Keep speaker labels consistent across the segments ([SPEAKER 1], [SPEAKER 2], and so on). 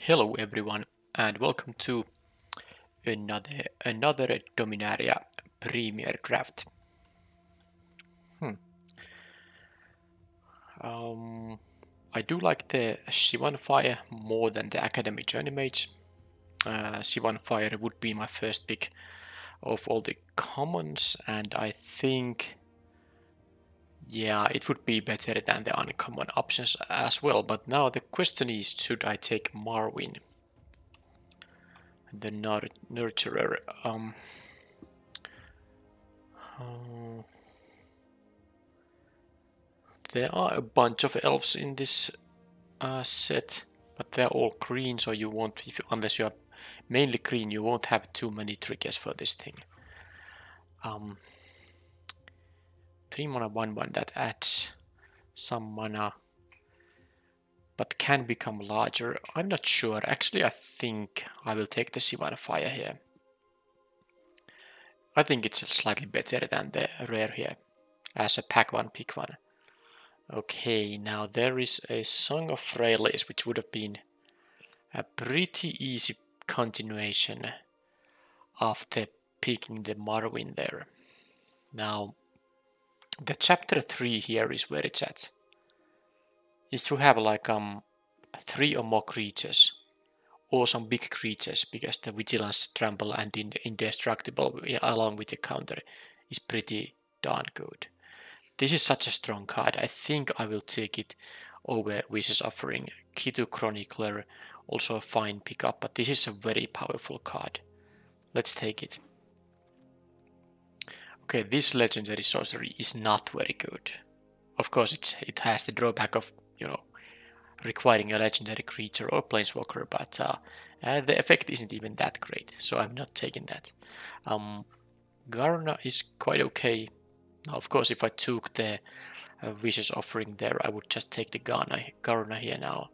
[SPEAKER 1] Hello everyone and welcome to another Dominaria Premier Draft. I do like the Sivan Fire more than the Academy Journey Mage. Sivan Fire would be my first pick of all the commons, and I think it would be better than the uncommon options as well. But now the question is, should I take Marwyn, the Nurturer? There are a bunch of elves in this set, but they're all green, so you won't, unless you are mainly green, you won't have too many triggers for this thing. 3 mana 1/1 that adds some mana, but can become larger. I'm not sure. Actually, I think I will take the Sivan Fire here. I think it's slightly better than the rare here, as a pack one, pick one. Okay, now there is a Song of Frailes, which would have been a pretty easy continuation after picking the Marwyn there. Now, the chapter 3 here is where it's at. Is to have like 3 or more creatures, or some big creatures, because the Vigilance, Trample and Indestructible along with the counter is pretty darn good. This is such a strong card. I think I will take it over Vicious Offering. Kitu Chronicler, also a fine pickup, but this is a very powerful card. Let's take it. Okay, this legendary sorcery is not very good. Of course, it has the drawback of, requiring a legendary creature or planeswalker, but the effect isn't even that great, so I'm not taking that. Garna is quite okay. Now, of course, if I took the Vicious Offering there, I would just take the Garna here now.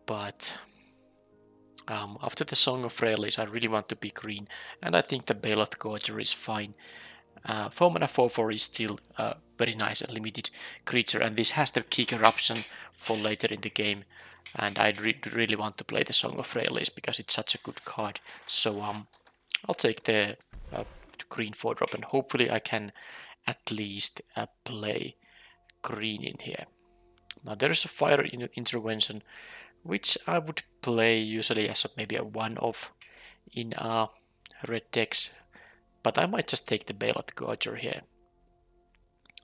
[SPEAKER 1] But after the Song of Frailes, I really want to be green, and I think the Baloth Gorger is fine. 4 mana 4/4 is still a very nice and limited creature, and this has the kicker option for later in the game. And I really want to play the Song of Frailes because it's such a good card. So I'll take the green 4-drop, and hopefully I can at least play green in here. Now there is a Fire Intervention, which I would play usually as maybe a one-off in red decks. But I might just take the Baloth Gorger here.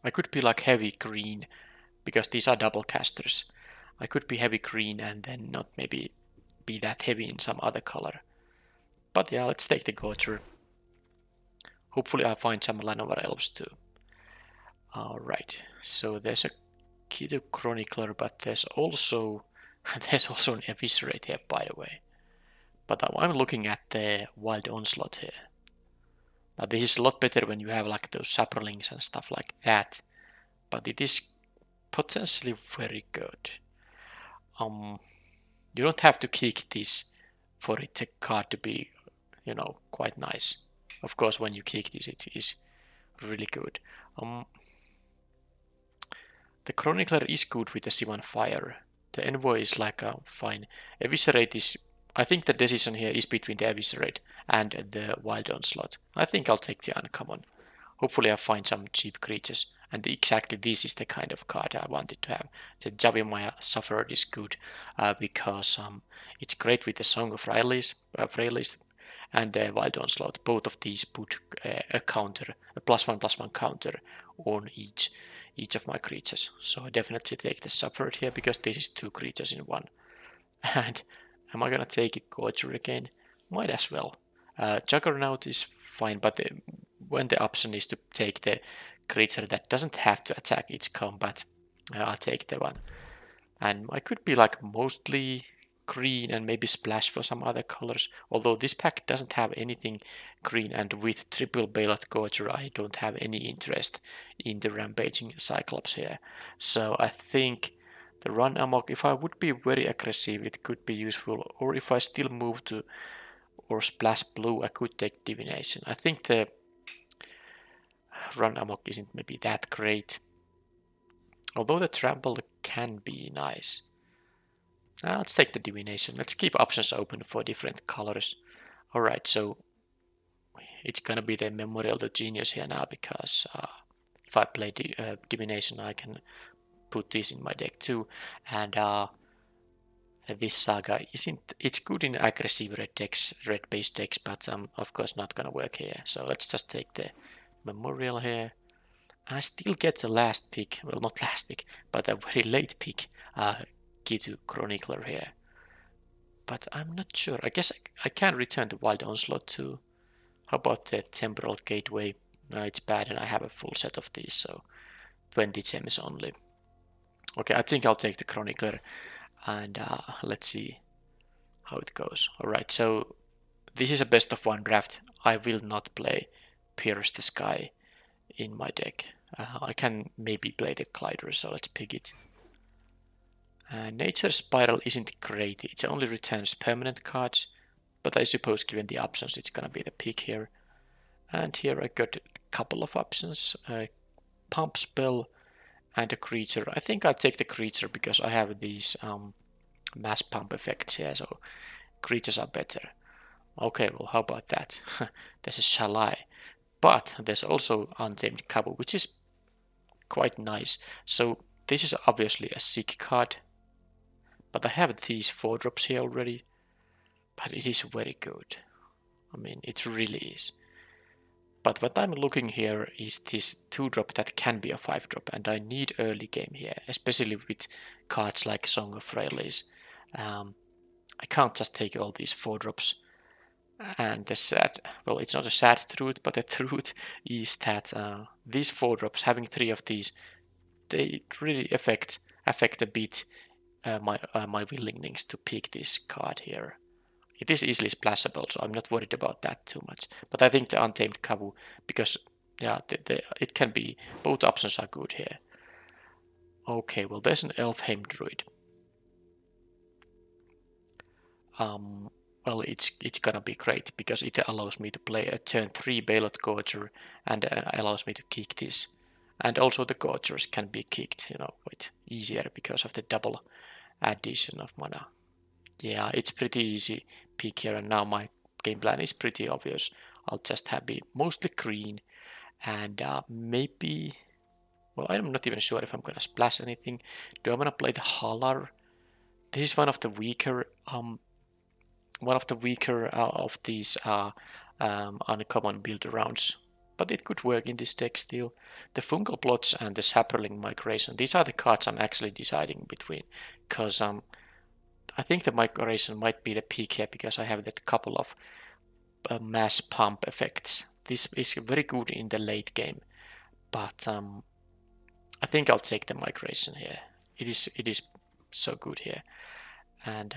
[SPEAKER 1] I could be like heavy green, because these are double casters. I could be heavy green and then not maybe be that heavy in some other color. But yeah, let's take the Gorger. Hopefully I'll find some Llanowar Elves too. Alright, so there's a Kitu Chronicler, but there's also an Eviscerate here, by the way. But I'm looking at the Wild Onslaught here. Now this is a lot better when you have like those saplings and stuff like that, but it is potentially very good. You don't have to kick this for the card to be, quite nice. Of course, when you kick this, it is really good. The Chronicler is good with the Sivan Fire. The Envoy is like fine. Eviscerate is, I think the decision here is between the Eviscerate and the Wild Onslaught. I think I'll take the uncommon. Hopefully I find some cheap creatures, and exactly this is the kind of card I wanted to have. The Javimaya Sufferer is good because it's great with the Song of Frailes and the Wild Onslaught. Both of these put a counter, a +1/+1 counter on each of my creatures. So I definitely take the Sufferer here because this is 2 creatures in one. And am I gonna take it Gorger again? Might as well. Juggernaut is fine, but when the option is to take the creature that doesn't have to attack its combat, I'll take the one. And I could be like mostly green and maybe splash for some other colors, although this pack doesn't have anything green, and with triple Baloth Gorger I don't have any interest in the Rampaging Cyclops here. So I think the Run Amok, if I would be very aggressive, it could be useful, or if I still move to or splash blue, I could take Divination. I think the Run Amok isn't maybe that great, although the Trample can be nice. Let's take the divination. Let's keep options open for different colors. Alright, so it's gonna be the Memorial to Genius here now, because if I play divination, I can put this in my deck too. And this saga it's good in aggressive red based decks, but of course not gonna work here. So let's just take the Memorial here. I still get the last pick, well, not last pick, but a very late pick, key to Chronicler here. But I'm not sure. I guess I can return the Wild Onslaught too. How about the Temporal Gateway? No, it's bad, and I have a full set of these, so 20 gems only. Okay, I think I'll take the Chronicler, and let's see how it goes. Alright, so this is a best of one draft. I will not play Pierce the Sky in my deck. I can maybe play the Glider, so let's pick it. Nature Spiral isn't great. It only returns permanent cards, but I suppose given the options it's gonna be the pick here. And here I got a couple of options. Pump Spell and a creature. I think I'll take the creature because I have these mass pump effects here, so creatures are better. Okay, well, how about that? There's a Shalai. But there's also Untamed Cabo, which is quite nice. So this is obviously a sick card, but I have these 4-drops here already. But it is very good. I mean, it really is. But what I'm looking here is this 2-drop that can be a 5-drop, and I need early game here, especially with cards like Song of Frailes. I can't just take all these 4-drops. And the sad, well, it's not a sad truth, but the truth is that these 4-drops, having 3 of these, they really affect a bit my willingness to pick this card here. It is easily splashable, so I'm not worried about that too much. But I think the Untamed Kavu, because yeah, it can be, both options are good here. Okay, well, there's an Elfheim Druid. Well, it's gonna be great because it allows me to play a turn 3 Balot Gorger and allows me to kick this. And also the Gorgers can be kicked, quite easier because of the double addition of mana. Yeah, it's pretty easy pick here, and now my game plan is pretty obvious. I'll just have be mostly green, and maybe, well, I'm not even sure if I'm gonna splash anything. Do I wanna play the Halar? This is one of the weaker of these uncommon build rounds, but it could work in this deck still. The Fungal Plots and the Saproling Migration, these are the cards I'm actually deciding between, because I think the Migration might be the peak here because I have that couple of mass pump effects. This is very good in the late game, but I think I'll take the Migration here. It is so good here, and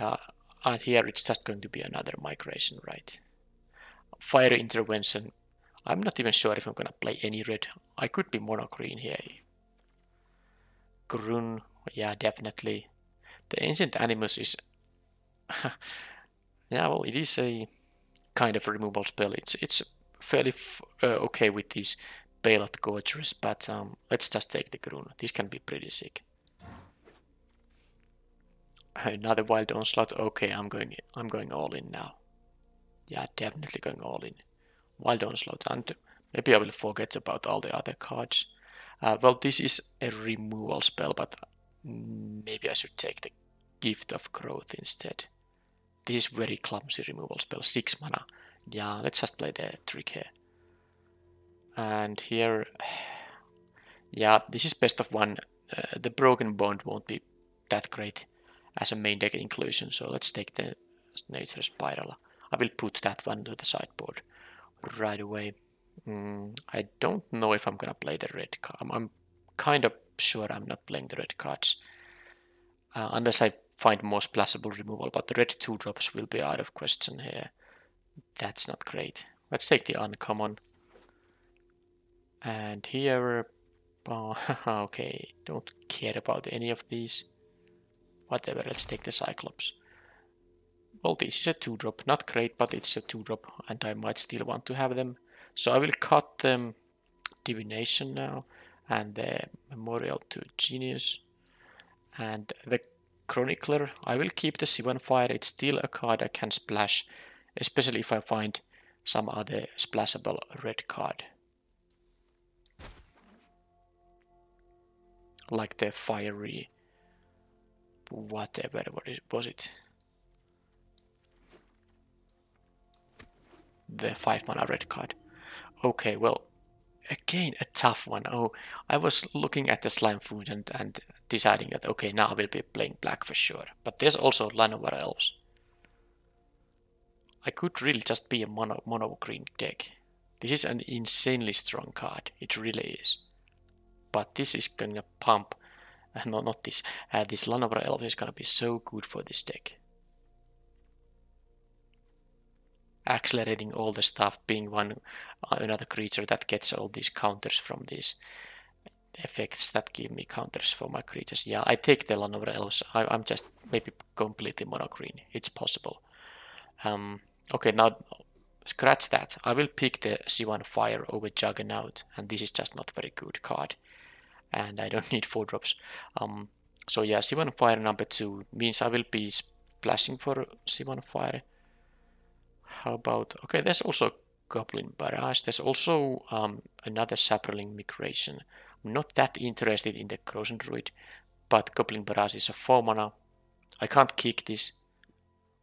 [SPEAKER 1] here it's just going to be another Migration, right? Fire Intervention. I'm not even sure if I'm gonna play any red. I could be mono green here. Grun, yeah, definitely. The Ancient Animus is yeah, well, it is a kind of removal spell. It's fairly okay with these Balot Gorgers, but let's just take the Grun. This can be pretty sick. Another Wild Onslaught. Okay, I'm going all in now. Yeah, definitely going all in. Wild Onslaught, and maybe I will forget about all the other cards. Well, this is a removal spell, but maybe I should take the Gift of Growth instead. This is very clumsy removal spell, 6 mana. Yeah, let's just play the trick here. And here, yeah, this is best of one. The Broken Bond won't be that great as a main deck inclusion, so let's take the Nature Spiral. I will put that one to the sideboard right away. I don't know if I'm gonna play the red card. I'm kind of sure I'm not playing the red cards. Unless I find more splashable removal, but the red 2-drops will be out of question here. That's not great. Let's take the uncommon. And here, okay, don't care about any of these. Whatever, let's take the Cyclops. Well, this is a 2-drop, not great, but it's a 2-drop, and I might still want to have them. So I will cut them Divination now, and the Memorial to Genius. And the Chronicler. I will keep the C1 Fire. It's still a card I can splash, especially if I find some other splashable red card. Like the fiery whatever, was it? The 5 mana red card. Okay, well, again a tough one. Oh, I was looking at the slime food and deciding that okay, now I will be playing black for sure. But there's also Llanowar Elves. I could really just be a mono green deck. This is an insanely strong card. It really is. But this is gonna pump. No, not this. This Llanowar Elves is gonna be so good for this deck. Accelerating all the stuff, being another creature that gets all these counters from these effects that give me counters for my creatures. Yeah, I take the Llanowar Elves. I'm just maybe completely mono green. It's possible. Okay, now scratch that. I will pick the C1 Fire over Juggernaut, and this is just not very good card. And I don't need 4 drops. So yeah, C1 Fire number 2 means I will be splashing for C1 Fire. How about, okay, there's also Goblin Barrage. There's also another Sapperling Migration. I'm not that interested in the Corrosion Druid, but Goblin Barrage is a 4 mana. I can't kick this.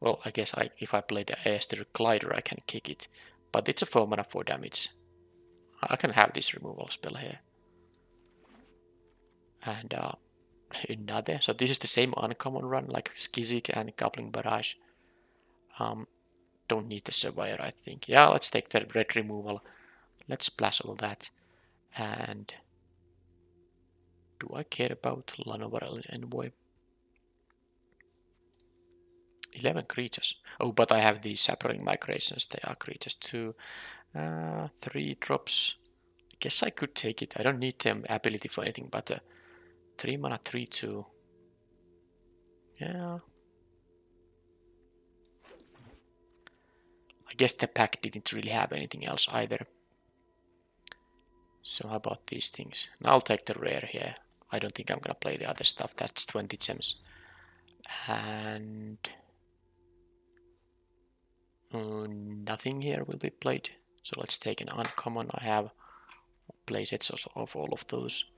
[SPEAKER 1] Well, I guess if I play the Aster Glider, I can kick it. But it's a 4 mana 4 damage. I can have this removal spell here. And another. So this is the same uncommon run, like Skizik and Goblin Barrage. Don't need the Surveyor, I think. Yeah, let's take the red removal. Let's splash all that. And do I care about Llanowar Envoy? 11 creatures. Oh, but I have these Sapperling Migrations. They are creatures too. 3 drops. I guess I could take it. I don't need them ability for anything, but 3 mana 3/2. Yeah. I guess the pack didn't really have anything else either. So how about these things? Now I'll take the rare here. I don't think I'm gonna play the other stuff. That's 20 gems. And nothing here will be played. So let's take an uncommon. I have playsets of all of those.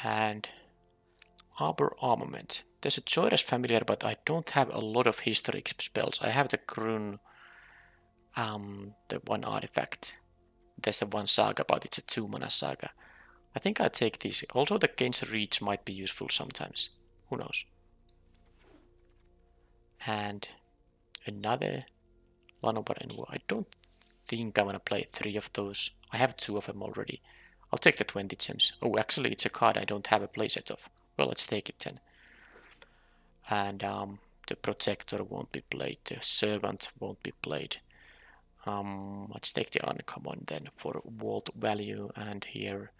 [SPEAKER 1] And Arbor Armament. There's a Joyous Familiar, but I don't have a lot of historic spells. I have the Grun, the 1 artifact. There's the 1 saga, but it's a 2 mana saga. I think I'll take these. Also, the Gain's Reach might be useful sometimes. Who knows? And another Llanowar Envoy. I don't think I'm gonna play 3 of those. I have 2 of them already. I'll take the 20 gems. Oh, actually, it's a card I don't have a playset of. Well, let's take it then. And the Protector won't be played. The Servant won't be played. Let's take the uncommon then for vault value. And here,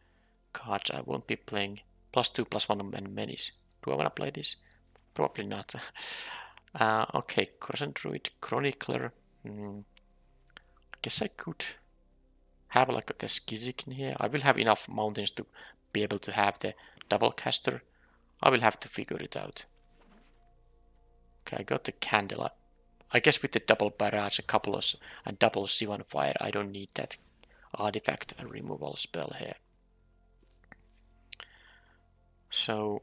[SPEAKER 1] cards I won't be playing. +2/+1 and Menace. Do I want to play this? Probably not. Okay, Corrosion Druid, Chronicler. I guess I could have like the Skizik in here. I will have enough mountains to be able to have the double caster. I will have to figure it out. Okay, I got the Candela. I guess with the double barrage, a couple of and double C1 Fire, I don't need that artifact and removal spell here. So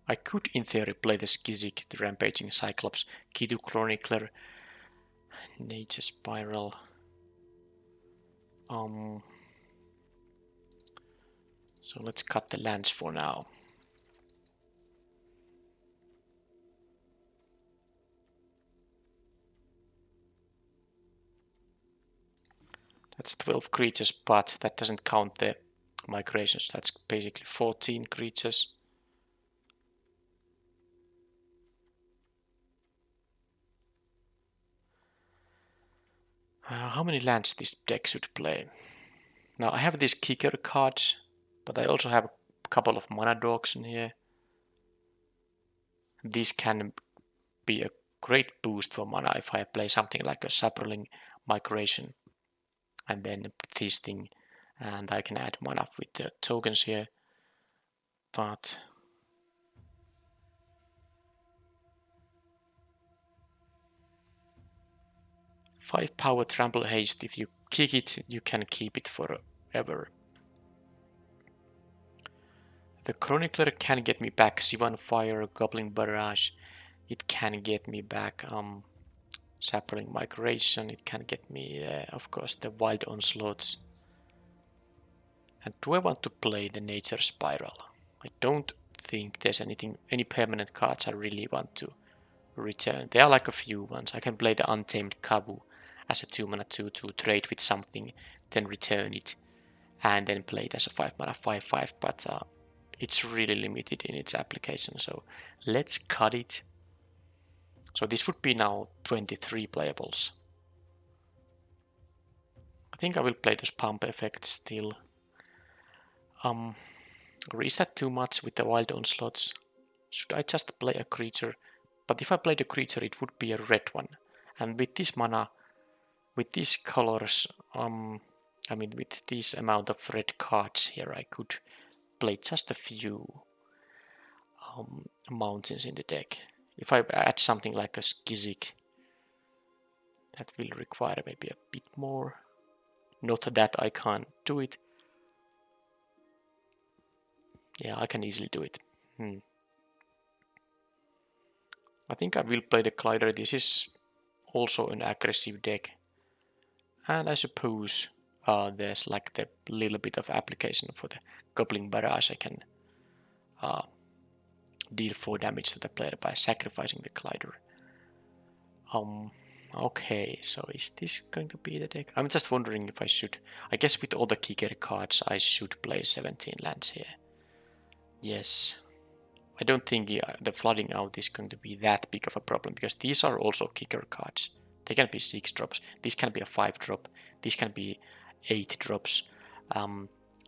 [SPEAKER 1] I could in theory play the Skizik, the Rampaging Cyclops, Kidu Chronicler, Nature Spiral. So let's cut the lands for now. That's 12 creatures, but that doesn't count the migrations. That's basically 14 creatures. How many lands this deck should play? Now I have these kicker cards, but I also have a couple of mana dogs in here. These can be a great boost for mana if I play something like a Sapperling Migration and then this thing, and I can add mana with the tokens here. But 5 power trample haste. If you kick it, you can keep it forever. The Chronicler can get me back Sivan Fire, Goblin Barrage. It can get me back Sapling Migration. It can get me, of course, the Wild Onslaughts. And do I want to play the Nature Spiral? I don't think there's any permanent cards I really want to return. There are like a few ones. I can play the Untamed Kabu as a 2 mana 2/2, trade with something, then return it, and then play it as a 5 mana 5/5, but it's really limited in its application, so let's cut it. So this would be now 23 playables. I think I will play those pump effects still. Or is that too much with the Wild Onslaughts? Should I just play a creature? But if I played a creature, it would be a red one. And with this mana, with these colors, I mean with this amount of red cards here, I could play just a few mountains in the deck. If I add something like a Skizik, that will require maybe a bit more. Not that I can't do it. Yeah, I can easily do it. I think I will play the Glider. This is also an aggressive deck. And I suppose there's like the little bit of application for the Goblin Barrage. I can deal 4 damage to the player by sacrificing the Glider. Okay, so is this going to be the deck? I'm just wondering if I should. I guess with all the kicker cards, I should play 17 lands here. Yes. I don't think the flooding out is going to be that big of a problem, because these are also kicker cards. They can be 6 drops. This can be a 5 drop. This can be 8 drops.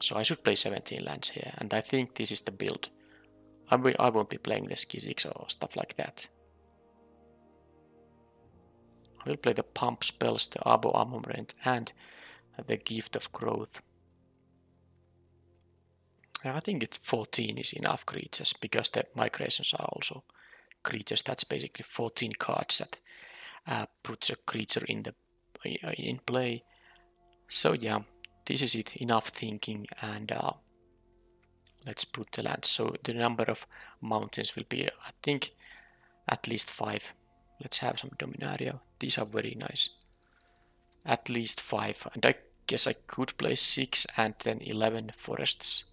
[SPEAKER 1] So I should play 17 lands here, and I think this is the build. I won't be playing the Skiziks or stuff like that. I will play the pump spells, the Abo Armament, and the Gift of Growth. I think 14 is enough creatures, because the migrations are also creatures. That's basically 14 cards that puts a creature in play. So yeah, this is it. Enough thinking, and let's put the land. So the number of mountains will be, I think, at least 5. Let's have some Dominaria. These are very nice. At least 5, and I guess I could play 6 and then 11 forests.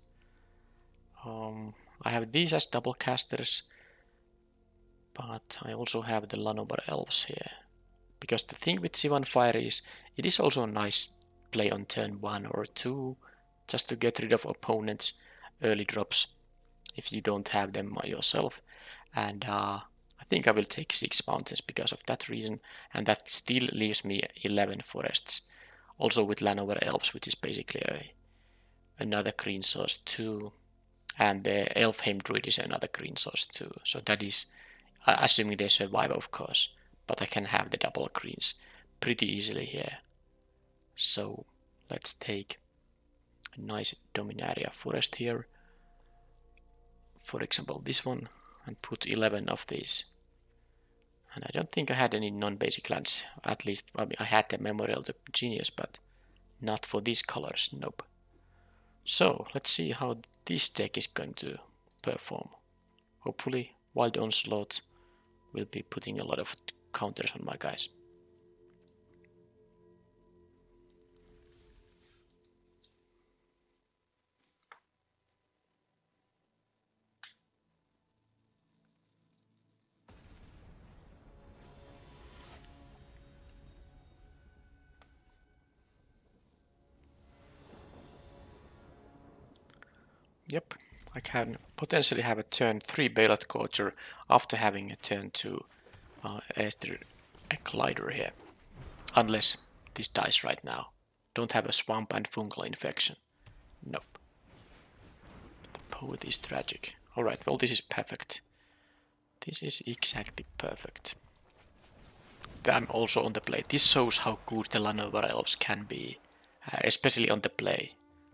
[SPEAKER 1] I have these as double casters, but I also have the Lanobar Elves here. Because the thing with Sivan Fire is, it is also a nice play on turn 1 or 2, just to get rid of opponents' early drops if you don't have them yourself. And I think I will take 6 mountains because of that reason, and that still leaves me 11 forests. Also with Lanover Elves, which is basically another green source too. And the Elfheim Druid is another green source too. So that is, assuming they survive of course, but I can have the double greens pretty easily here. So let's take a nice Dominaria Forest here. For example this one, and put 11 of these. And I don't think I had any non-basic lands, at least I had the Memorial to Genius, but not for these colors, nope. So let's see how this deck is going to perform. Hopefully Wild Onslaught will be putting a lot of counters on my guys. Yep, I can potentially have a turn 3 Bailout Culture after having a turn 2 Aether Glider here. Unless this dies right now. Don't have a Swamp and Fungal Infection. Nope. The Poet is tragic. Alright, well this is perfect. This is exactly perfect. I'm also on the play. This shows how good the Lanovar Elves can be, especially on the play.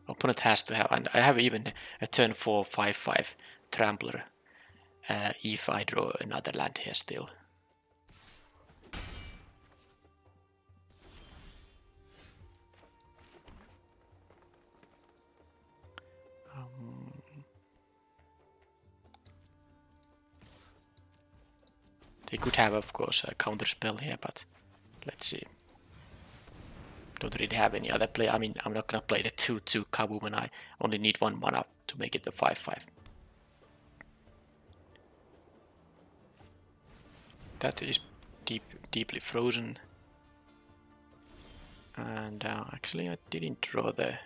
[SPEAKER 1] Opponent has to have, and I have even a turn 4 5/5 Trampler if I draw another land here still. They could have, of course, a counter spell here, but let's see. Don't really have any other play. I mean, I'm not gonna play the 2/2 Kaboom, and I only need 1 mana to make it the 5/5. That is deeply frozen. And actually, I didn't draw the.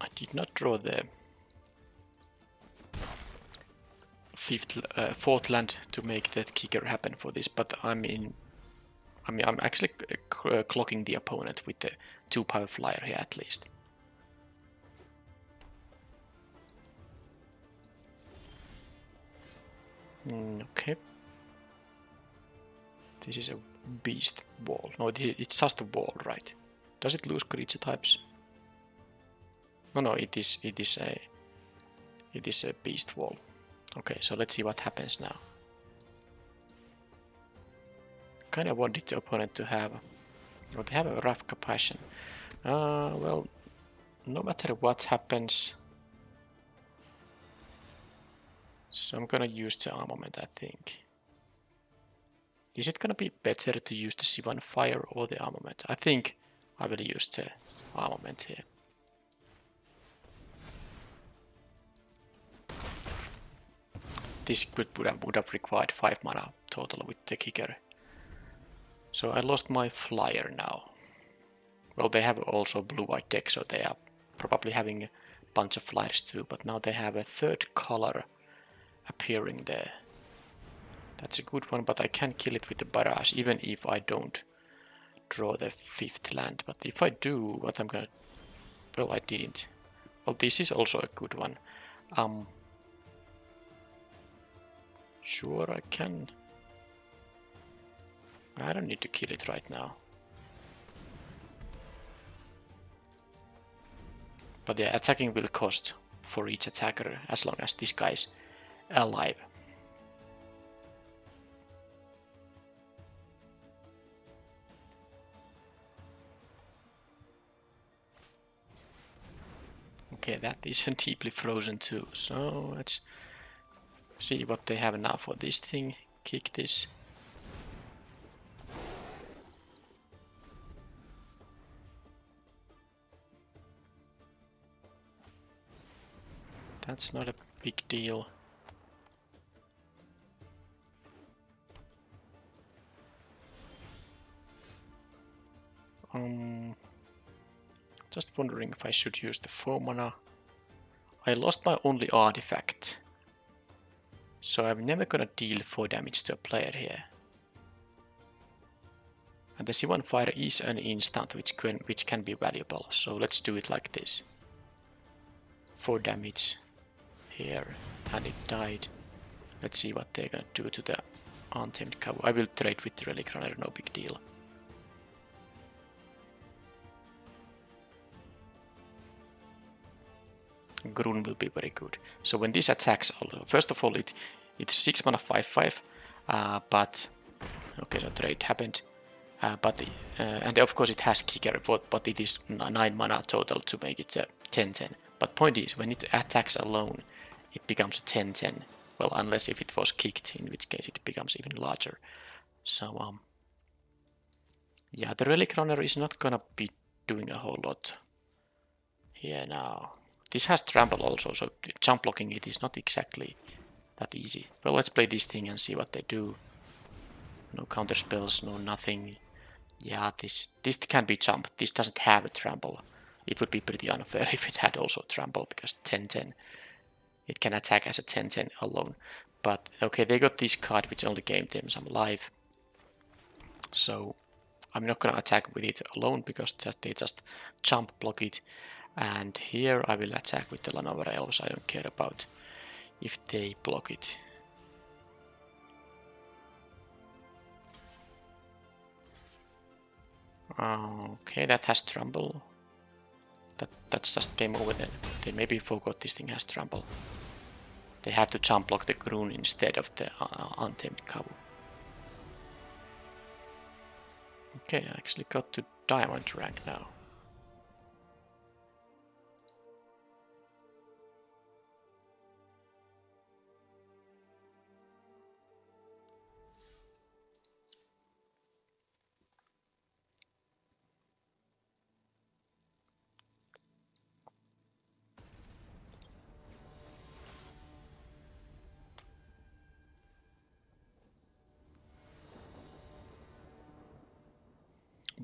[SPEAKER 1] I did not draw the fourth land to make that kicker happen for this, but I'm actually clocking the opponent with the 2-power flyer here at least. Okay. This is a beast wall. No, it's just a wall, right? Does it lose creature types? No, it is a beast wall. Okay, so let's see what happens now. Kind of wanted the opponent to have, well, they have a rough compassion. Well, no matter what happens, so I'm gonna use the armament, I think. Is it gonna be better to use the Sivan Fire or the armament? I think I will use the armament here. This would have required 5 mana total with the kicker. So I lost my flyer now. Well, they have also blue-white deck, so they are probably having a bunch of flyers too, but now they have a third color appearing there. That's a good one, but I can kill it with the barrage, even if I don't draw the 5th land. But if I do, what I'm gonna... Well, I didn't. Well, this is also a good one. Sure, I can... I don't need to kill it right now. But yeah, attacking will cost for each attacker as long as this guy's alive. Okay, that is deeply frozen too, so let's see what they have now for this thing. Kick this. That's not a big deal. Just wondering if I should use the 4 mana. I lost my only artifact, so I'm never gonna deal 4 damage to a player here. And the Sivan Fire is an instant which can be valuable, so let's do it like this. 4 damage here, and it died. Let's see what they're gonna do to the Untamed Cow. I will trade with the Relic Runner, no big deal. Grun will be very good. So when this attacks, first of all, it's 6 mana 5/5, but okay, so trade happened. And of course it has kicker, but it is 9 mana total to make it 10/10. But point is, when it attacks alone, it becomes a 10/10. Well, unless if it was kicked, in which case it becomes even larger. So yeah, the Relic Runner is not gonna be doing a whole lot here now. This has trample also, so jump blocking it is not exactly that easy. Well, let's play this thing and see what they do. No counter spells, no nothing. Yeah, this can be jumped. This doesn't have a trample. It would be pretty unfair if it had also trample, because 10/10. It can attack as a 10/10 alone. But okay, they got this card which only gave them some life. So I'm not gonna attack with it alone because they just jump block it. And here I will attack with the Llanowar Elves. I don't care about if they block it. Okay, that has trample. That's just game over then. They maybe forgot this thing has trample. They have to jump block the Grun instead of the Untamed Cow. Okay, I actually got to diamond rank now.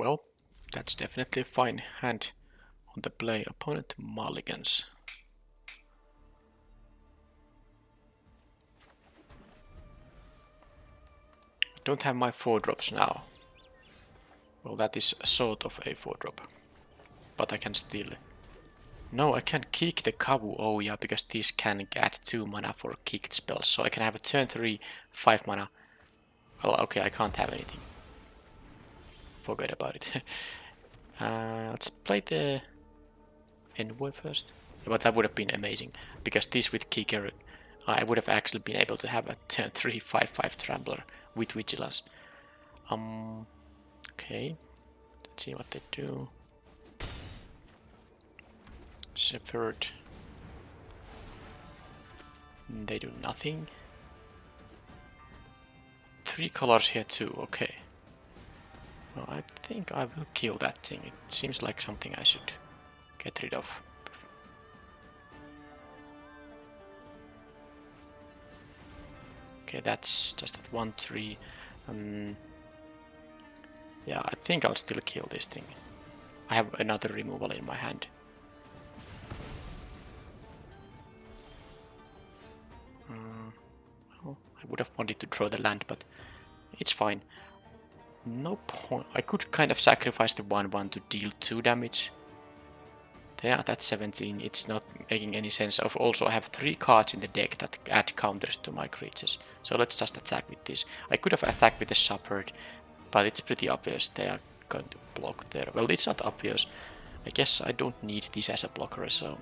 [SPEAKER 1] Well, that's definitely a fine hand on the play. Opponent mulligans. Don't have my 4-drops now. Well, that is sort of a 4-drop. But I can still... No, I can kick the Kabu. Oh yeah, because these can add 2 mana for kicked spells. So I can have a turn 3, 5 mana. Well, okay, I can't have anything. Forget about it. Let's play the Envoy first. But that would have been amazing. Because this with kicker, I would have actually been able to have a turn 3, 5, 5 Trampler with Vigilance. Okay. Let's see what they do. Shepherd. They do nothing. 3 colors here too, okay. Well, I think I will kill that thing. It seems like something I should get rid of. Okay, that's just at 1-3. Yeah, I think I'll still kill this thing. I have another removal in my hand. Well, I would have wanted to draw the land, but it's fine. No point. I could kind of sacrifice the 1-1 to deal 2 damage. Yeah, that's 17. It's not making any sense. Also, I have 3 cards in the deck that add counters to my creatures. So let's just attack with this. I could have attacked with the Shepherd, but it's pretty obvious they are going to block there. Well, it's not obvious. I guess I don't need this as a blocker, so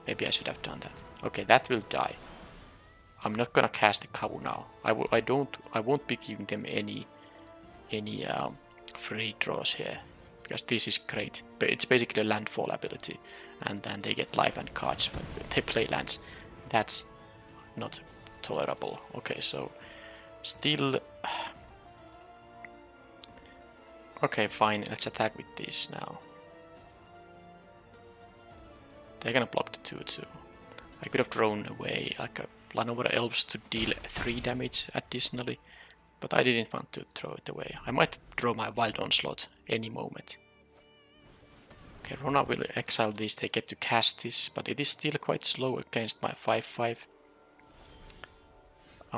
[SPEAKER 1] maybe I should have done that. Okay, that will die. I'm not gonna cast the Kabu now. I won't be giving them any free draws here, because this is great. But it's basically a landfall ability, and then they get life and cards when they play lands. That's not tolerable. Okay, so still... Okay, fine, let's attack with this now. They're gonna block the 2-2. I could have thrown away like a Llanowar Elves to deal 3 damage additionally, but I didn't want to throw it away. I might draw my Wild Onslaught any moment. Okay, Rona will exile this, they get to cast this, but it is still quite slow against my 5-5. I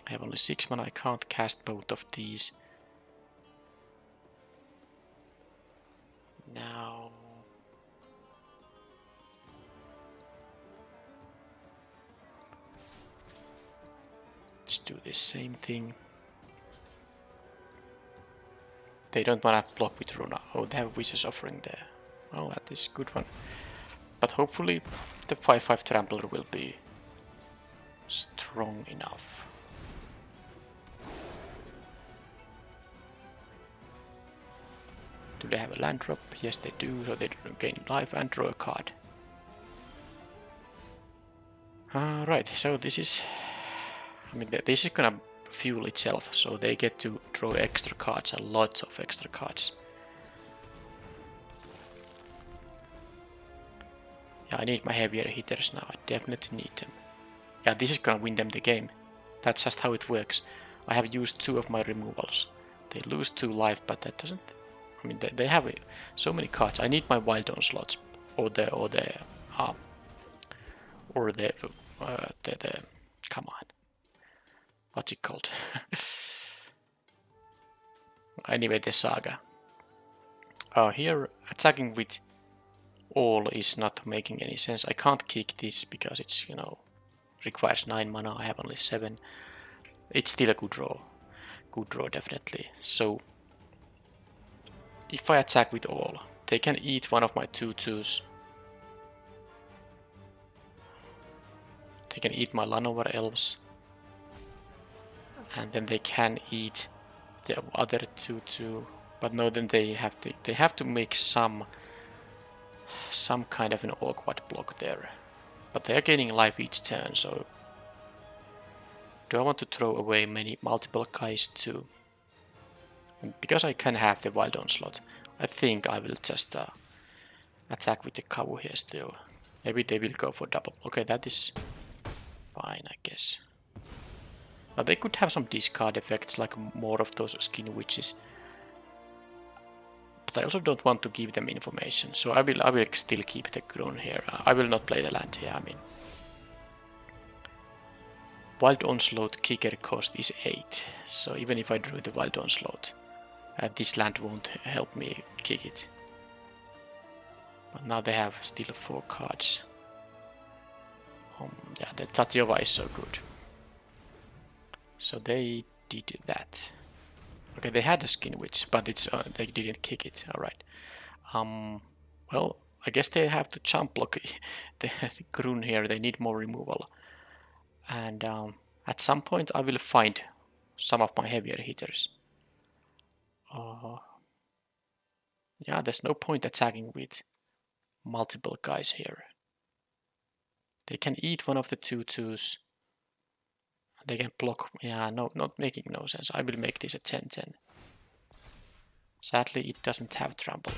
[SPEAKER 1] have only 6 mana, I can't cast both of these. Now... let's do this same thing. They don't want to block with Runa. Oh, they have Witch's Offering there. Oh, that is a good one. But hopefully the 5-5 Trampler will be strong enough. Do they have a land drop? Yes, they do, so they gain life and draw a card. Right, so this is... I mean, this is gonna fuel itself, so they get to draw extra cards, a lot of extra cards. Yeah, I need my heavier hitters now, I definitely need them. Yeah, this is gonna win them the game. That's just how it works. I have used 2 of my removals. They lose 2 life, but that doesn't... I mean, they have so many cards. I need my Wild Onslaughts, or the come on. What's it called? Anyway, the Saga. Here, attacking with all is not making any sense. I can't kick this because it's, you know, requires 9 mana. I have only 7. It's still a good draw. Good draw, definitely. So, if I attack with all, they can eat one of my 2/2s. They can eat my Llanowar Elves. And then they can eat the other 2/2, but no, then they have to make some kind of an awkward block there. But they are gaining life each turn, so do I want to throw away multiple guys too? And because I can have the Wild Onslaught, I think I will just attack with the Kavu here still. Maybe they will go for double. Okay, that is fine, I guess. But they could have some discard effects, like more of those Skin Witches. But I also don't want to give them information, so I will still keep the Grun here. I will not play the land here, I mean. Wild Onslaught kicker cost is 8, so even if I drew the Wild Onslaught, this land won't help me kick it. But now they have still 4 cards. Yeah, the Tatyova is so good. So they did that. Okay, they had a Skin Witch, but it's they didn't kick it. All right. Well, I guess they have to jump block the Grun here. They need more removal. And at some point I will find some of my heavier hitters. Yeah, there's no point attacking with multiple guys here. They can eat one of the 2/2s. They can block. Yeah, no, not making no sense. I will make this a 10/10. Sadly, it doesn't have trample.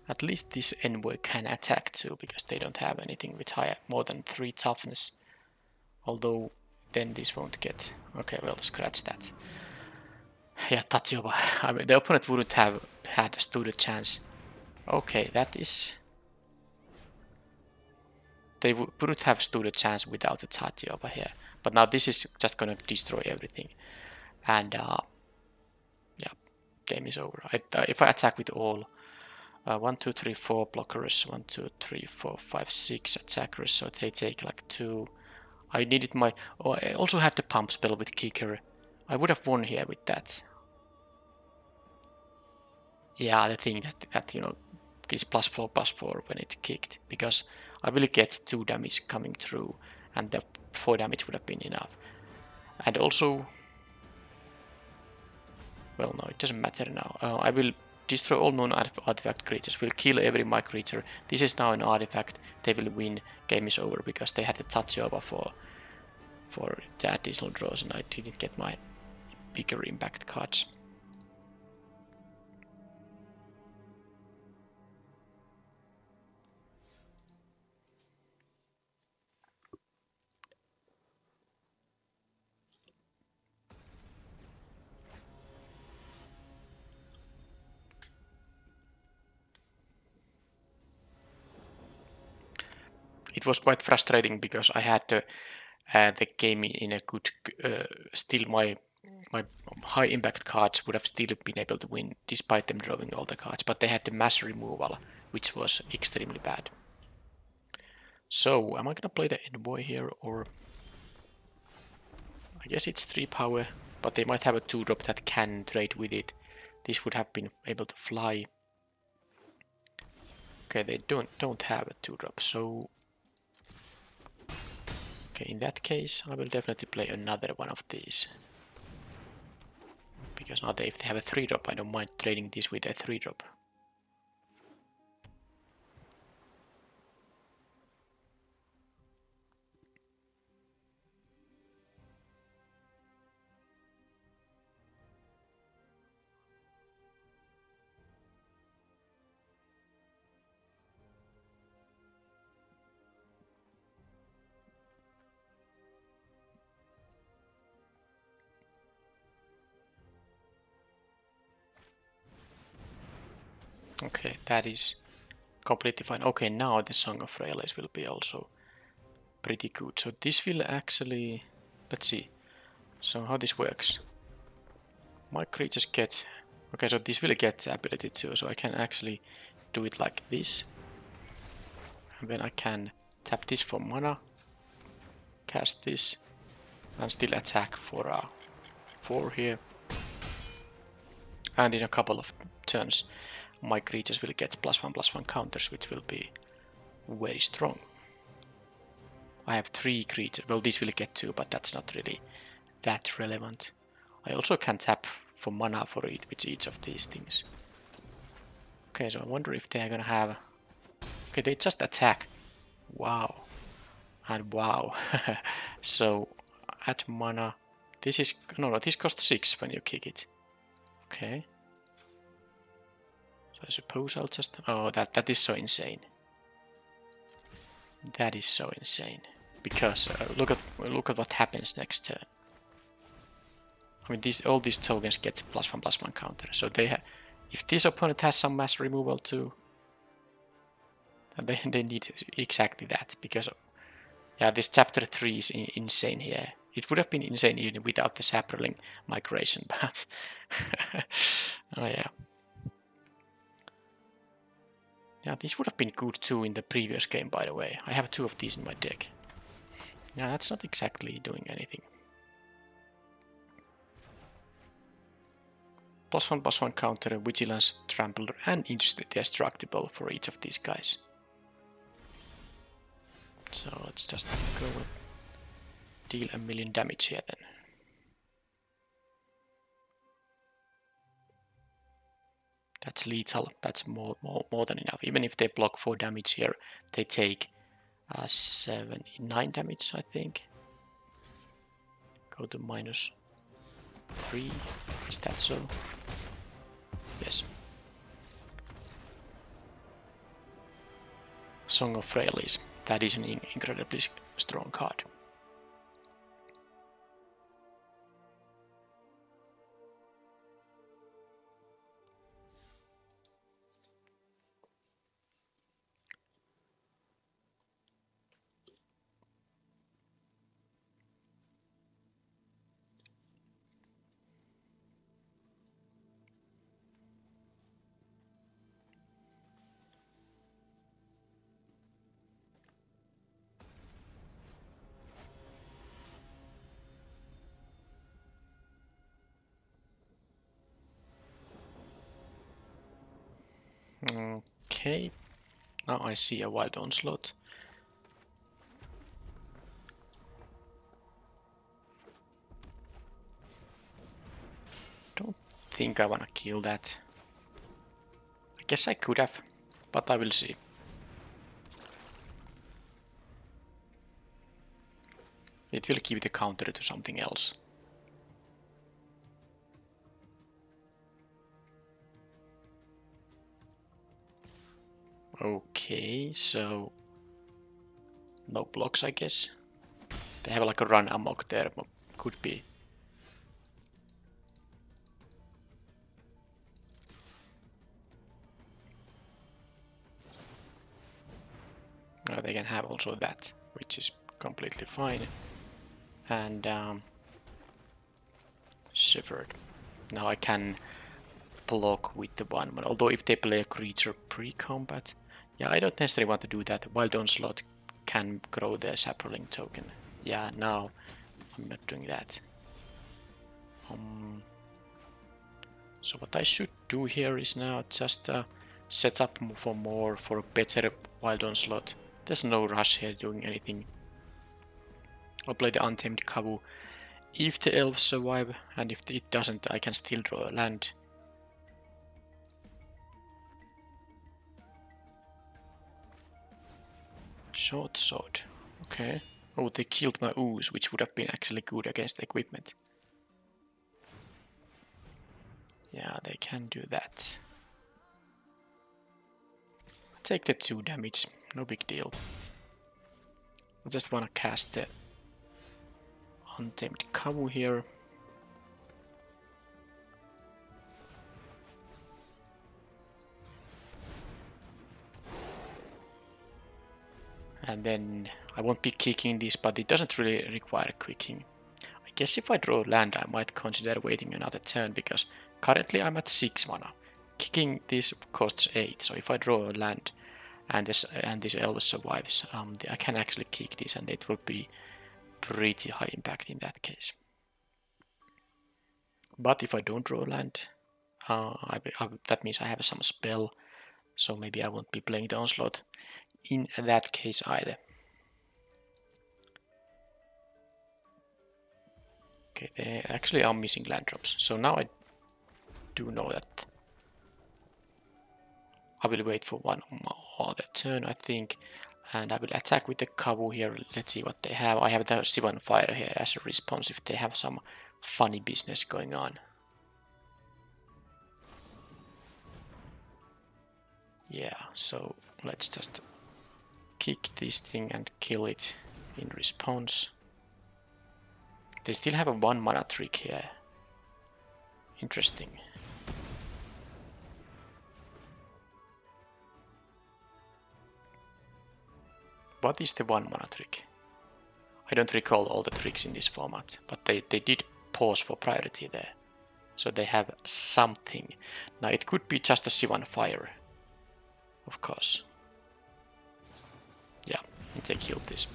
[SPEAKER 1] At least this envoy can attack too, because they don't have anything with more than 3 toughness. Although, then this won't get... Okay, well, scratch that. Yeah, Tatyova. I mean, the opponent wouldn't have stood a chance. Okay, that is... They wouldn't have stood a chance without the Tatyova here. But now this is just gonna destroy everything. And, yeah, game is over. If I attack with all... 1, 2, 3, 4 blockers, 1, 2, 3, 4, 5, 6 attackers, so they take like 2. I needed my... Oh, I also had the pump spell with kicker. I would have won here with that. Yeah, the thing that you know, is +4/+4 when it kicked, because I will get 2 damage coming through, and the 4 damage would have been enough. And also... Well, no, it doesn't matter now. I will... Destroy all non-artifact creatures, will kill every my creature. This is now an artifact, they will win, game is over, because they had the Tatyova for the additional draws and I didn't get my bigger impact cards. It was quite frustrating because I had the game in a good... still my high impact cards would have still been able to win despite them drawing all the cards, but they had the mass removal, which was extremely bad. So, am I gonna play the envoy here, or... I guess it's 3 power, but they might have a 2-drop that can trade with it. This would have been able to fly. Okay, they don't have a 2-drop, so... Okay, in that case, I will definitely play another one of these. Because now if they have a 3-drop, I don't mind trading this with a 3-drop. Okay, that is completely fine. Okay, now the Song of Relays will be also pretty good. So this will actually... Let's see. So how this works. My creatures get... Okay, so this will get ability too, so I can actually do it like this. And then I can tap this for mana, cast this, and still attack for 4 here. And in a couple of turns, my creatures will get +1/+1 counters, which will be very strong. I have 3 creatures. Well, this will get 2, but that's not really that relevant. I also can tap for mana for it with each of these things. Okay, so I wonder if they are gonna have... Okay, they just attack. Wow. And wow. So, add mana. This is... No, this costs 6 when you kick it. Okay. So I suppose I'll just... Oh, that is so insane. That is so insane. Because look at what happens next turn. I mean, all these tokens get +1/+1 counter. So if this opponent has some mass removal too, they need exactly that, because yeah, this chapter 3 is insane here. It would have been insane even without the Saproling migration, but oh yeah. Yeah, this would have been good too in the previous game, by the way. I have 2 of these in my deck. Yeah, that's not exactly doing anything. +1/+1 counter, vigilance, trampler, and indestructible for each of these guys. So let's just go and deal a million damage here then. That's lethal. That's more than enough. Even if they block 4 damage here, they take 9 damage, I think. Go to -3. Is that so? Yes. Song of Frailties. That is an incredibly strong card. Okay, now I see a Wild Onslaught. Don't think I wanna kill that. I guess I could have, but I will see. It will give the counter to something else. Okay, so no blocks, I guess. They have like a run amok there, could be. They can have also that, which is completely fine. And Shivered. Now I can block with the 1/1, although if they play a creature pre-combat, yeah, I don't necessarily want to do that. Wild Onslaught can grow the Saproling token. Yeah, now I'm not doing that. So what I should do here is now just set up for a better Wild Onslaught. There's no rush here doing anything. I'll play the Untamed Kavu. If the elves survive, and if it doesn't, I can still draw a land. Short sword. Okay. Oh, they killed my ooze, which would have been actually good against the equipment. Yeah, they can do that. Take the 2 damage, no big deal. I just wanna cast the Untamed Kavu here. And then I won't be kicking this, but it doesn't really require quicking. I guess if I draw land, I might consider waiting another turn, because currently I'm at 6 mana. Kicking this costs 8, so if I draw a land and this elf survives, I can actually kick this, and it will be pretty high impact in that case. But if I don't draw land, that means I have some spell, so maybe I won't be playing the Onslaught in that case either. Okay, they actually are missing land drops, so now I do know that I will wait for one other turn, I think, and I will attack with the Kavu here. Let's see what they have. I have the Sivan Fire here as a response if they have some funny business going on. Yeah, so let's just kick this thing and kill it in response. They still have a 1 mana trick here. Interesting. What is the 1 mana trick? I don't recall all the tricks in this format, but they did pause for priority there. So they have something. Now it could be just a Sivan fire, of course. Yeah, they killed this.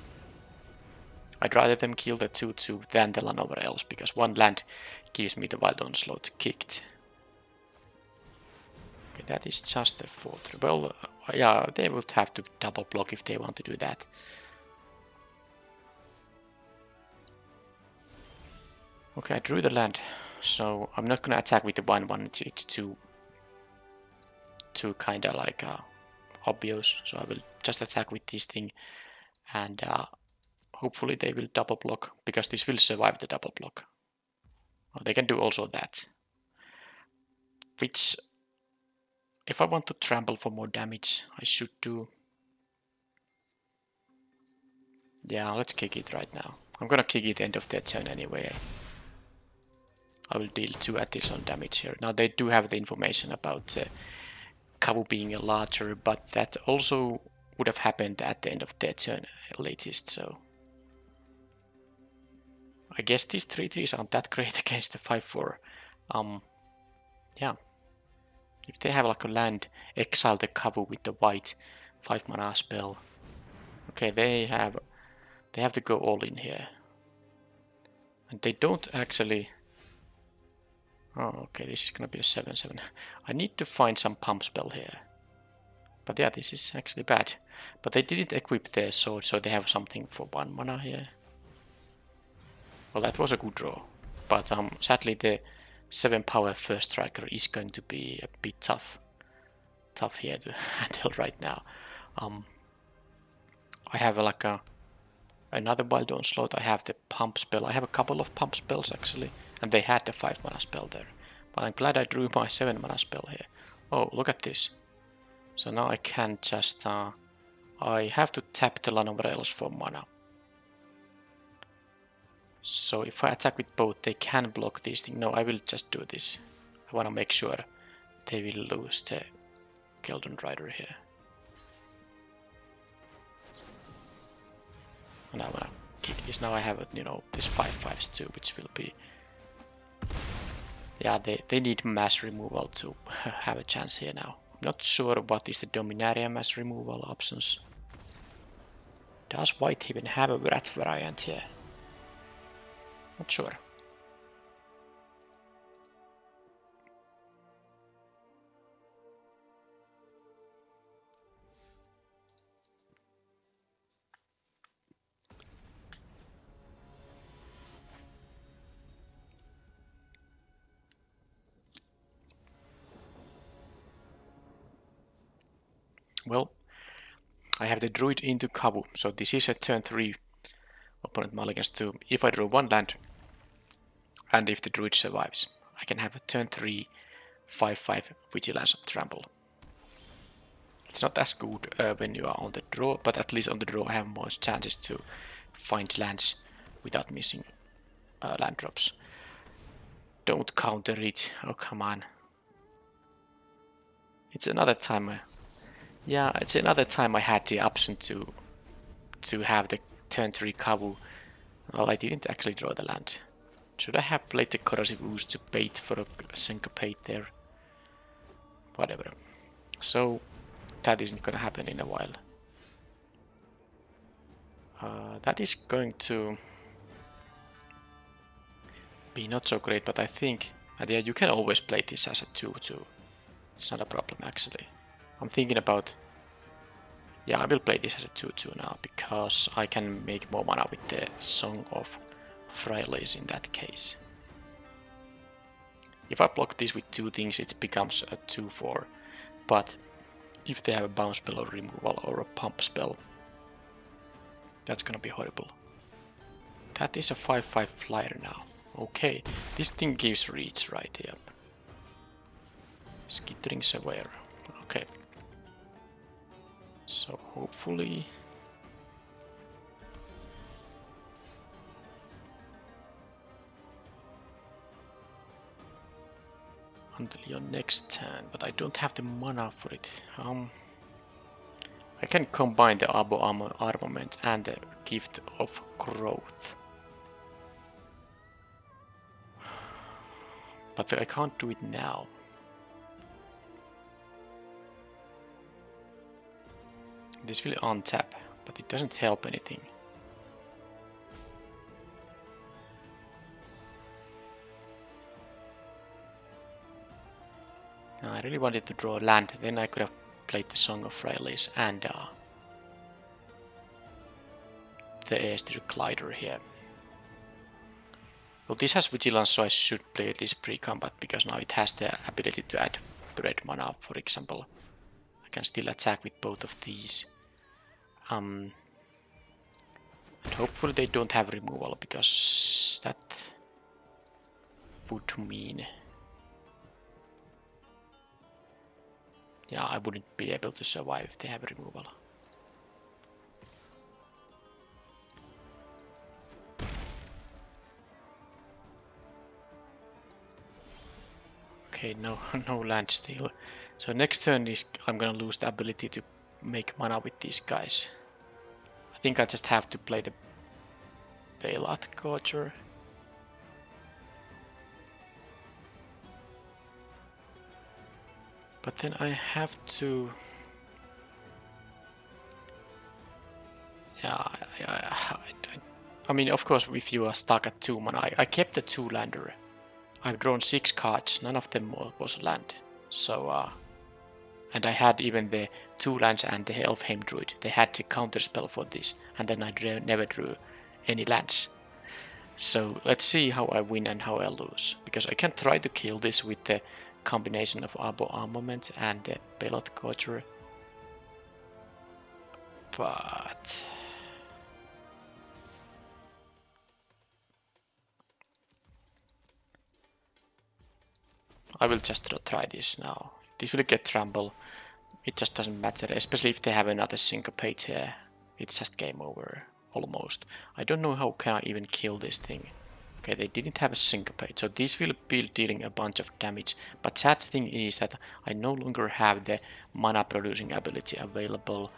[SPEAKER 1] I'd rather them kill the 2/2 than the land over else, because 1 land gives me the wild onslaught kicked. Okay, that is just a 4/3. Well, yeah, they would have to double block if they want to do that. Okay, I drew the land, so I'm not gonna attack with the 1/1. It's too kinda like obvious. So I will just attack with this thing, and hopefully they will double block, because this will survive the double block. Oh, they can do also that. Which, if I want to trample for more damage, I should do. Yeah, let's kick it right now. I'm gonna kick it end of their turn anyway. I will deal 2 additional damage here. Now they do have the information about Kavu being larger, but that also would have happened at the end of their turn latest, so I guess these 3/3s aren't that great against the 5/4. Yeah. If they have like a land, exile the Kavu with the white 5 mana spell. Okay, they have to go all in here. And they don't actually. Oh, okay, this is gonna be a 7/7. I need to find some pump spell here. But yeah, this is actually bad. But they didn't equip their sword, so they have something for 1 mana here. Well, that was a good draw. But sadly the 7 power first striker is going to be a bit tough here to handle right now. I have like another wild onslaught. I have the pump spell. I have a couple of pump spells actually, and they had the 5 mana spell there. But I'm glad I drew my 7 mana spell here. Oh, look at this. So now I can just I have to tap the Land of Rails for mana. So if I attack with both, they can block these things. No, I will just do this. I want to make sure they will lose the Keldon Rider here. And I want to kick this. Now I have, you know, this 5/5s too, which will be. Yeah, they need mass removal to have a chance here now. I'm not sure what is the Dominaria mass removal options. Does white even have a rat variant here? Not sure. Well, I have the druid into Kavu, so this is a turn 3 opponent mulligans 2. If I draw 1 land, and if the druid survives, I can have a turn 3 5/5 vigilance trample. It's not as good when you are on the draw, but at least on the draw I have more chances to find lands without missing land drops. Don't counter it. Oh, come on. It's another time. Yeah, it's another time I had the option to have the turn 3 Kavu. Well, I didn't actually draw the land. Should I have played the Corrosive Ooze to bait for a syncopate there? Whatever. So that isn't gonna happen in a while. That is going to be not so great, but I think, and yeah, you can always play this as a 2/2. It's not a problem actually. I'm thinking about, yeah, I will play this as a 2/2 now, because I can make more mana with the Song of Frailes in that case. If I block this with 2 things, it becomes a 2/4, but if they have a bounce spell or removal or a pump spell, that's gonna be horrible. That is a 5/5 flyer now. Okay, this thing gives reach, right? Yep. Skittering Surveyor. Okay. So hopefully. until your next turn, but I don't have the mana for it. I can combine the armament and the gift of growth. But I can't do it now. This will untap, but it doesn't help anything. I really wanted to draw land, then I could have played the Song of Frailes and the Aesir Glider here. Well, this has Vigilance, so I should play this pre-combat, because now it has the ability to add red mana, for example. I can still attack with both of these. And hopefully they don't have removal, because that would mean... yeah, I wouldn't be able to survive if they have removal. Okay, no land steal. So next turn is I'm gonna lose the ability to make mana with these guys. I think I just have to play the Bailout Gorger. But then I have to... yeah, I mean, of course, if you are stuck at 2 mana, I kept the 2-lander. I've drawn 6 cards, none of them was land. So, and I had even the 2 lands and the Elfheim Druid. They had to counterspell for this, and then I never drew any lands. So let's see how I win and how I lose, because I can try to kill this with the combination of armament and the Bailout Gorger. But... I will just try this now. This will get trample. It just doesn't matter, especially if they have another syncopate here. It's just game over, almost. I don't know how can I even kill this thing. Okay, they didn't have a syncopate, so this will be dealing a bunch of damage. But sad thing is that I no longer have the mana producing ability available.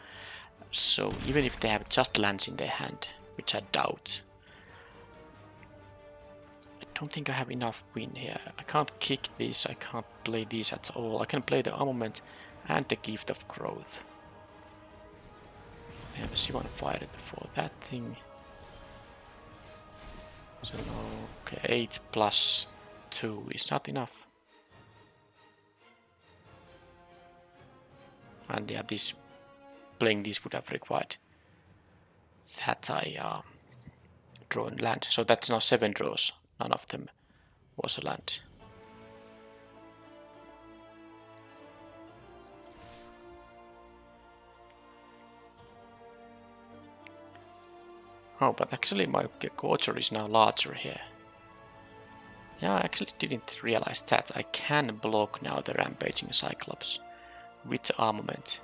[SPEAKER 1] So even if they have just lands in their hand, which I doubt, I don't think I have enough win here. I can't kick this, I can't play this at all. I can play the armament and the gift of growth. I have a C1 fire for that thing. So okay, 8 plus 2 is not enough. And yeah, playing this would have required that I draw a land. So that's now 7 draws. None of them was a land. Oh, but actually my Gorger is now larger here. Yeah, I actually didn't realize that. I can block now the Rampaging Cyclops with armament.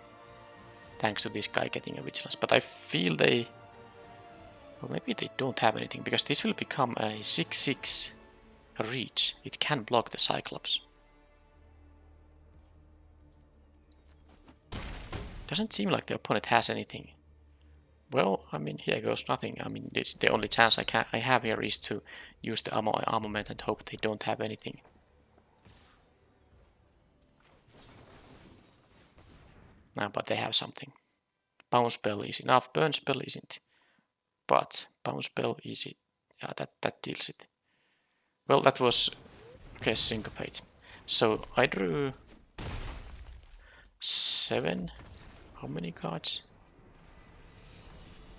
[SPEAKER 1] Thanks to this guy getting a Vigilance. But I feel they... well, maybe they don't have anything, because this will become a 6/6 reach. It can block the Cyclops. Doesn't seem like the opponent has anything. Well, I mean, here goes nothing. I mean, it's the only chance I have here is to use the armament and hope they don't have anything. No, but they have something. Bounce Spell is enough. Burn Spell isn't. But Bounce Spell is it. Yeah, that deals it. Well, that was... okay, Syncopate. So I drew 7. How many cards?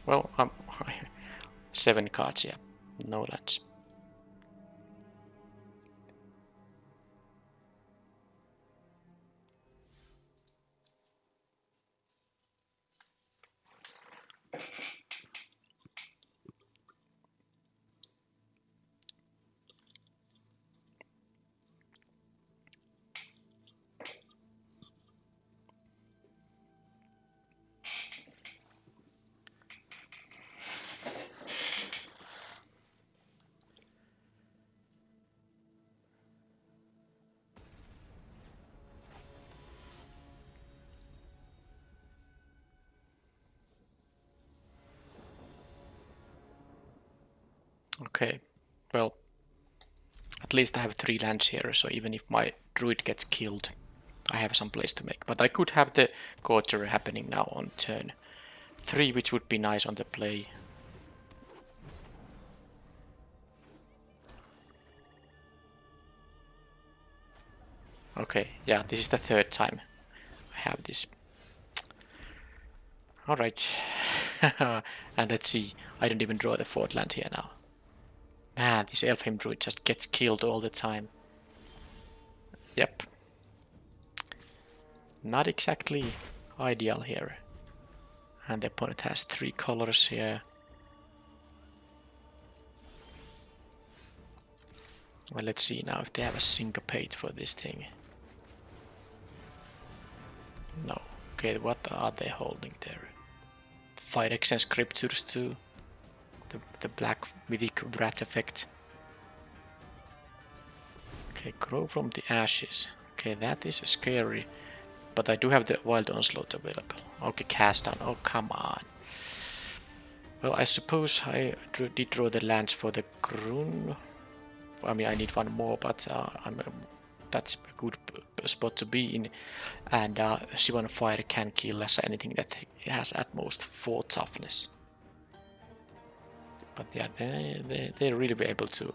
[SPEAKER 1] Well, 7 cards, yeah. No lands. Okay, well, at least I have 3 lands here, so even if my druid gets killed, I have some place to make. But I could have the Gorger happening now on turn 3, which would be nice on the play. Okay, yeah, this is the 3rd time I have this. Alright. And let's see, I don't even draw the 4th land here now. Man, this Elfheim Druid just gets killed all the time. Yep. Not exactly ideal here. And the opponent has 3 colors here. Well, let's see now if they have a syncopate for this thing. No. Okay, what are they holding there? Phyrex and Scriptures too. The black mythic rat effect. Okay, grow from the ashes. Okay, that is scary. But I do have the Wild Onslaught available. Okay, cast down. Oh, come on. Well, I suppose I did draw the lands for the Grun. I mean, I need one more, but that's a good spot to be in. And Shivan Fire can kill as anything that has at most 4 toughness. But yeah, they really be able to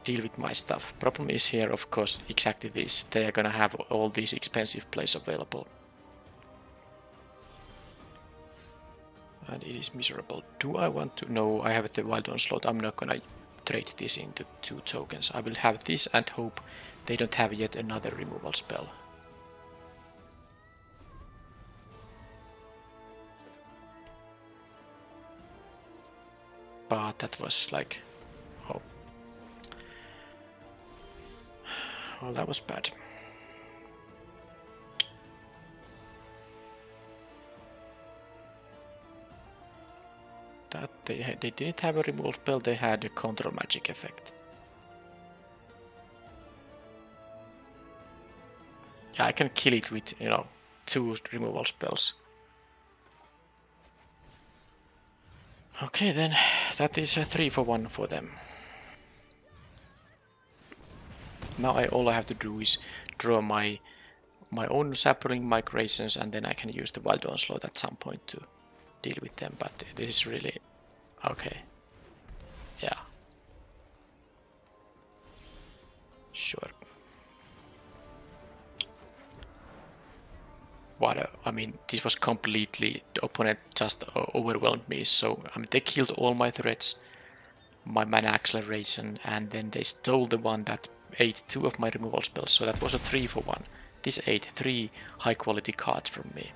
[SPEAKER 1] deal with my stuff. Problem is here, of course, exactly this. They are gonna have all these expensive plays available. And it is miserable. Do I want to? No, I have the Wild Onslaught. I'm not gonna trade this into 2 tokens. I will have this and hope they don't have yet another removal spell. But that was like, oh, well, that was bad. That they didn't have a removal spell, they had a control magic effect. Yeah, I can kill it with, 2 removal spells. Okay, then that is a 3-for-1 for them. Now all I have to do is draw my own sapling migrations, and then I can use the Wild Onslaught at some point to deal with them. But this is really okay. Yeah, sure. I mean, this was completely, the opponent just overwhelmed me. So I mean, they killed all my threats, my mana acceleration, and then they stole the one that ate 2 of my removal spells. So that was a 3-for-1. This ate 3 high quality cards from me.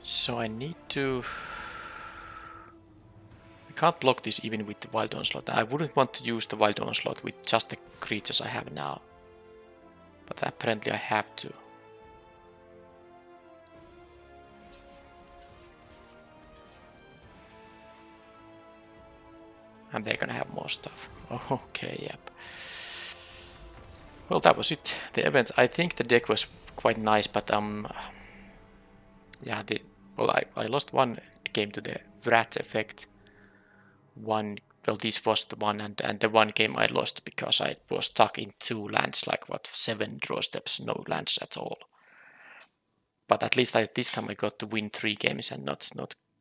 [SPEAKER 1] So I need to... I can't block this even with the Wild Onslaught. I wouldn't want to use the Wild Onslaught with just the creatures I have now. But apparently I have to. And they're gonna have more stuff. Okay, yep. Well, that was it. The event. I think the deck was quite nice, but yeah, I lost one game to the Rat effect. This was the one, and the one game I lost because I was stuck in 2 lands, like what, 7 draw steps, no lands at all. But at least this time I got to win 3 games and not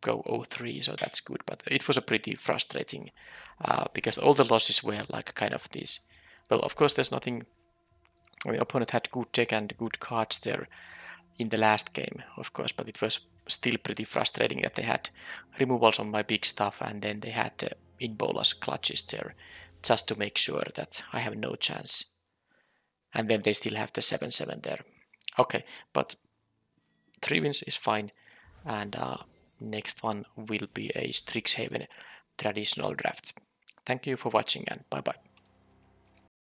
[SPEAKER 1] go 0-3, so that's good. But it was a pretty frustrating because all the losses were like kind of these. Well, of course, there's nothing. I mean, opponent had good deck and good cards there in the last game, of course, but it was still pretty frustrating that they had removals on my big stuff and then they had in bolas clutches there just to make sure that I have no chance. And then they still have the 7-7 there. Okay, but 3 wins is fine, and next one will be a Strixhaven traditional draft. Thank you for watching, and bye bye.